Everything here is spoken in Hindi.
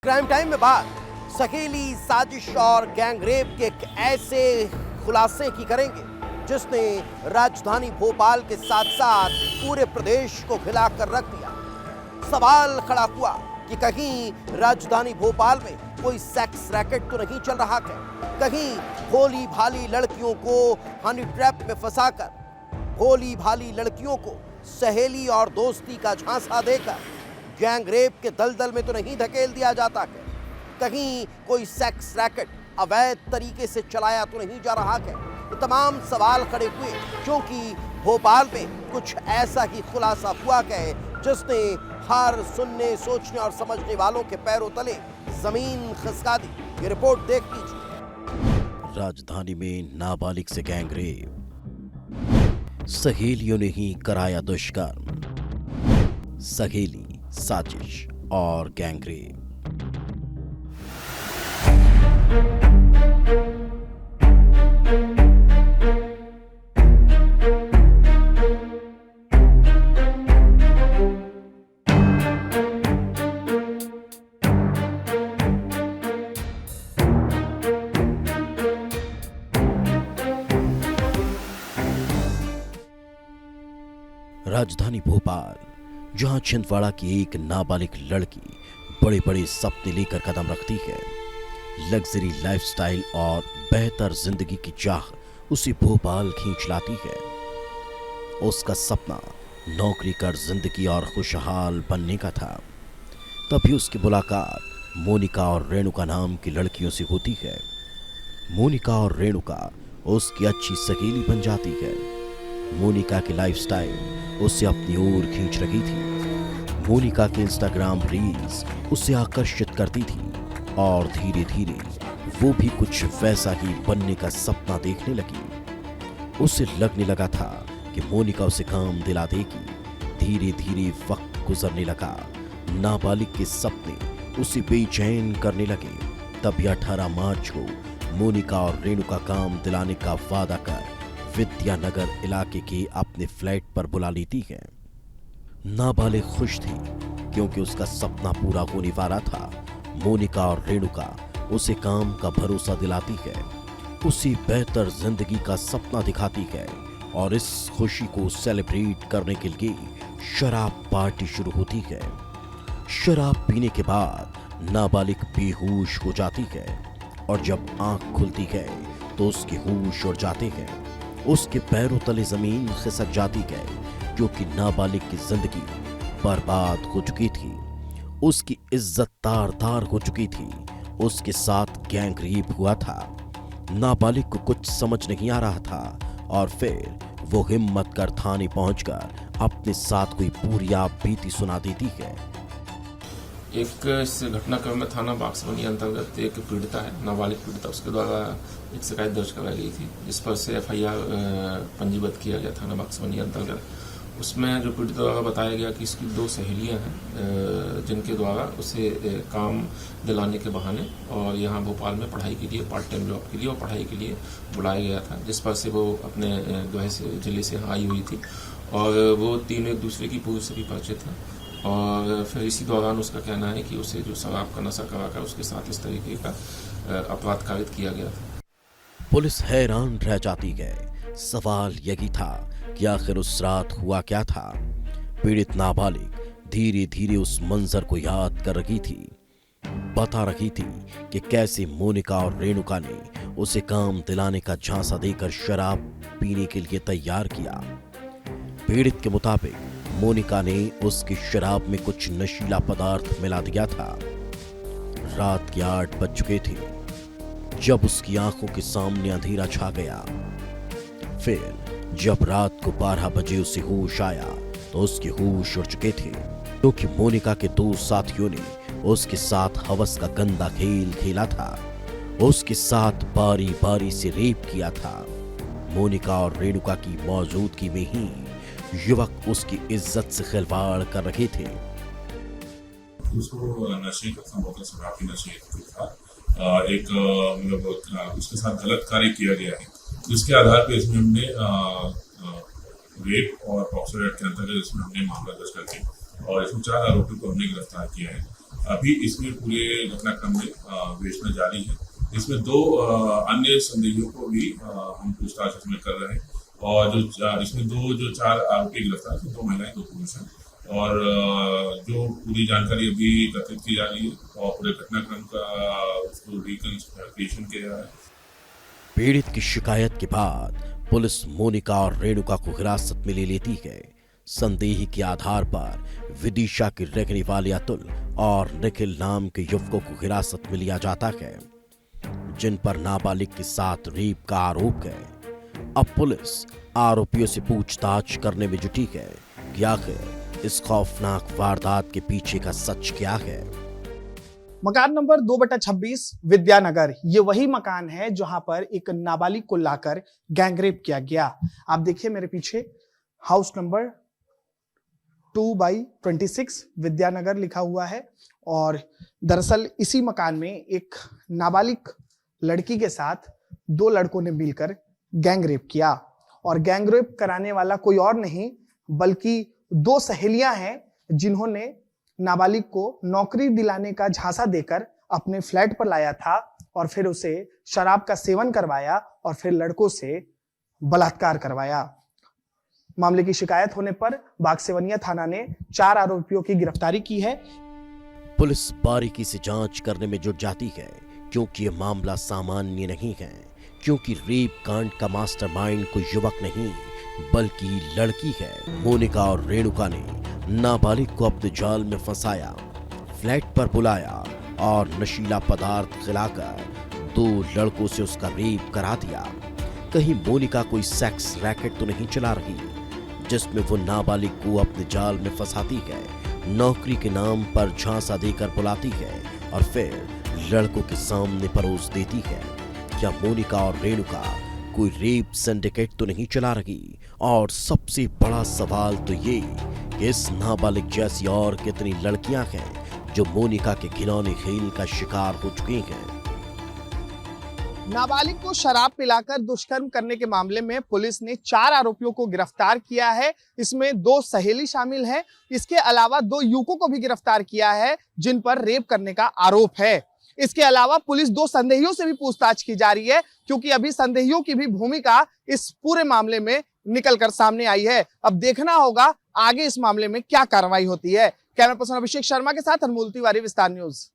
क्राइम टाइम में बात सहेली साजिश और गैंगरेप के एक ऐसे खुलासे की करेंगे जिसने राजधानी भोपाल के साथ साथ पूरे प्रदेश को हिलाकर रख दिया। सवाल खड़ा हुआ कि कहीं राजधानी भोपाल में कोई सेक्स रैकेट तो नहीं चल रहा है, कहीं भोली भाली लड़कियों को हनी ट्रैप में फंसाकर भोली भाली लड़कियों को सहेली और दोस्ती का झांसा देकर गैंग रेप के दलदल में तो नहीं धकेल दिया जाता है, कहीं कोई सेक्स रैकेट अवैध तरीके से चलाया तो नहीं जा रहा है। ये तमाम सवाल खड़े हुए क्योंकि भोपाल में कुछ ऐसा ही खुलासा हुआ है जिसने हर सुनने सोचने और समझने वालों के पैरों तले जमीन खिसका दी। ये रिपोर्ट देख लीजिए। राजधानी में नाबालिग से गैंग रेप, सहेलियों ने ही कराया दुष्कर्म, सहेली साजिश और गैंग रेप। राजधानी भोपाल, जहां छिंदवाड़ा की एक नाबालिग लड़की बड़े बड़े सपने लेकर कदम रखती है, लग्जरी लाइफस्टाइल और बेहतर जिंदगी की चाह उसे भोपाल खींच लाती है। उसका सपना नौकरी कर जिंदगी और खुशहाल बनने का था। तभी उसकी मुलाकात मोनिका और रेणुका नाम की लड़कियों से होती है। मोनिका और रेणुका उसकी अच्छी सहेली बन जाती है। मोनिका की लाइफस्टाइल उसे अपनी ओर खींच रही थी। मोनिका के इंस्टाग्राम रील्स उसे आकर्षित करती थी और धीरे धीरे वो भी कुछ वैसा ही बनने का सपना देखने लगी। उसे लगने लगा था कि मोनिका उसे काम दिला देगी। धीरे धीरे वक्त गुजरने लगा। नाबालिग के सपने उसे बेचैन करने लगे। तभी 18 मार्च को मोनिका और रेणुका काम दिलाने का वादा कर विद्यानगर इलाके के अपने फ्लैट पर बुला लेती है। नाबालिग खुश थी क्योंकि उसका सपना पूरा होने वाला था। मोनिका और रेणुका उसे काम का भरोसा दिलाती है, उसे बेहतर जिंदगी का सपना दिखाती है और इस खुशी को सेलिब्रेट करने के लिए शराब पार्टी शुरू होती है। शराब पीने के बाद नाबालिग बेहोश हो जाती है और जब आंख खुलती है तो उसके होश उड़ जाते हैं। उसके पैरों तले जमीन खिसक जाती है क्योंकि नाबालिग की जिंदगी बर्बाद हो चुकी थी। उसकी इज्जत तार-तार हो चुकी थी। उसके साथ गैंग रेप हुआ था। नाबालिग को कुछ समझ नहीं आ रहा था और फिर वो हिम्मत कर थाने पहुंचकर अपने साथ कोई पूरी आप बीती सुना देती है। एक इस घटनाक्रम में थाना बाक्सवनी अंतर्गत एक पीड़िता है, नाबालिग पीड़िता, उसके द्वारा एक शिकायत दर्ज कराई गई थी जिस पर से FIR पंजीबद्ध किया गया थाना बाक्सवनी अंतर्गत। उसमें जो पीड़िता द्वारा बताया गया कि इसकी 2 सहेलियां हैं जिनके द्वारा उसे काम दिलाने के बहाने और यहाँ भोपाल में पढ़ाई के लिए, पार्ट टाइम जॉब के लिए और पढ़ाई के लिए बुलाया गया था, जिस पर से वो अपने गृह जिले से आई हुई थी और वो तीनों एक दूसरे की पूर्व से भी परिचित हैं। और फिर इसी दौरान उसका कहना है कि उसे जो शराब का नशा कराकर उसके साथ इस तरीके का अपराध कारित किया गया था। पुलिस हैरान रह जाती है। सवाल यही था कि आखिर उस रात हुआ क्या था। पीड़ित नाबालिग धीरे धीरे उस मंजर को याद कर रही थी। बता रही थी कि कैसे मोनिका और रेणुका ने उसे काम दिलाने का झांसा देकर शराब पीने के लिए तैयार किया। पीड़ित के मुताबिक मोनिका ने उसकी शराब में कुछ नशीला पदार्थ मिला दिया था। रात के 8 बज चुके थे जब उसकी आंखों के सामने अंधेरा छा गया। फिर जब रात को 12 बजे उसे होश आया तो उसके होश उड़ चुके थे क्योंकि मोनिका के 2 साथियों ने उसके साथ हवस का गंदा खेल खेला था। उसके साथ बारी बारी से रेप किया था। मोनिका और रेणुका की मौजूदगी में ही युवक उसकी इज्जत से खिलवाड़ कर रहे थे। उसको नशे का बोतल शराब की नशे था, एक मतलब उसके साथ गलत कार्य किया गया है, जिसके आधार पर इसमें हमने रेप और पॉक्सो एक्ट के अंतर्गत इसमें हमने मामला दर्ज करके और इसमें 4 आरोपियों को हमने गिरफ्तार किया है। अभी इसमें पूरे घटनाक्रम में विवेचना जारी है। इसमें 2 अन्य संदेहियों को भी हम पूछताछ इसमें कर रहे हैं और जो इसमें 4 आरोपी गिरफ्तार हैं, 2 महिलाएं 2 पुरुष हैं और जो पूरी जानकारी अभी एकत्रित की जा रही है और पूरे घटनाक्रम का उसको रिकंस्ट्रक्शन किया जा रहा है। पीड़ित की शिकायत के बाद पुलिस मोनिका और रेणुका को हिरासत में ले लेती है। संदेह के आधार पर विदिशा के रहने वाले अतुल और निखिल नाम के युवकों को हिरासत में लिया जाता है, जिन पर नाबालिग के साथ रेप का आरोप है। अब पुलिस आरोपियों से पूछताछ करने में जुटी है कि आखिर इस खौफनाक वारदात के पीछे का सच क्या है। मकान नंबर 2/26 विद्यानगर, ये वही मकान है जहां पर एक नाबालिग को लाकर गैंगरेप किया गया। आप देखिए मेरे पीछे हाउस नंबर 2/26 विद्यानगर लिखा हुआ है और दरअसल इसी मकान में एक नाबालिग लड़की के साथ 2 लड़कों ने मिलकर गैंगरेप किया और गैंगरेप कराने वाला कोई और नहीं बल्कि 2 सहेलियां हैं जिन्होंने नाबालिग को नौकरी दिलाने का झांसा देकर अपने फ्लैट पर लाया था और फिर उसे शराब का सेवन करवाया और फिर लड़कों से बलात्कार करवाया। मामले की शिकायत होने पर बागसेवनिया थाना ने 4 आरोपियों की गिरफ्तारी की है। पुलिस बारीकी से जांच करने में जुट जाती है क्योंकि यह मामला सामान्य नहीं है, क्योंकि रेप कांड का मास्टरमाइंड कोई युवक नहीं बल्कि लड़की है। मोनिका और रेणुका ने नाबालिग को अपने जाल में फंसाया, फ्लैट पर बुलाया और नशीला पदार्थ खिलाकर 2 लड़कों से उसका रेप करा दिया। कहीं मोनिका कोई सेक्स रैकेट तो नहीं चला रही जिसमें वो नाबालिग को अपने जाल में फंसाती है, नौकरी के नाम पर झांसा देकर बुलाती है और फिर लड़कों के सामने परोस देती है। क्या मोनिका और रेणुका कोई रेप सिंडिकेट तो नहीं चला रही? और सबसे बड़ा सवाल तो ये कि इस नाबालिग जैसी और कितनी लड़कियां हैं जो मोनिका के घिनौने खेल का शिकार हो चुकी हैं। नाबालिग को शराब पिलाकर दुष्कर्म करने के मामले में पुलिस ने 4 आरोपियों को गिरफ्तार किया है। इसमें 2 सहेली शामिल हैं। इसके अलावा 2 युवकों को भी गिरफ्तार किया है जिन पर रेप करने का आरोप है। इसके अलावा पुलिस 2 संदेहियों से भी पूछताछ की जा रही है क्योंकि अभी संदेहियों की भी भूमिका इस पूरे मामले में निकलकर सामने आई है। अब देखना होगा आगे इस मामले में क्या कार्रवाई होती है। कैमरा पर्सन अभिषेक शर्मा के साथ अनमोल तिवारी, विस्तार न्यूज।